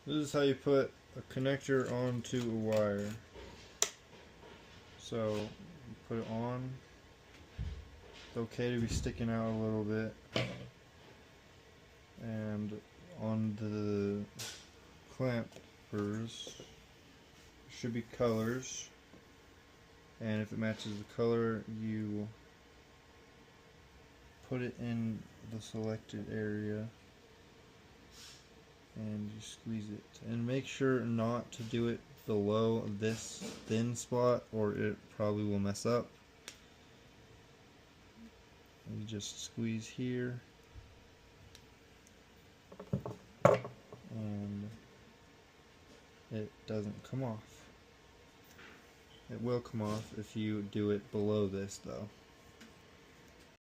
This is how you put a connector onto a wire. So you put it on. It's okay to be sticking out a little bit. And on the clampers should be colors. And if it matches the color, you put it in the selected area and you squeeze it. And make sure not to do it below this thin spot or it probably will mess up. And you just squeeze here and it doesn't come off. It will come off if you do it below this though.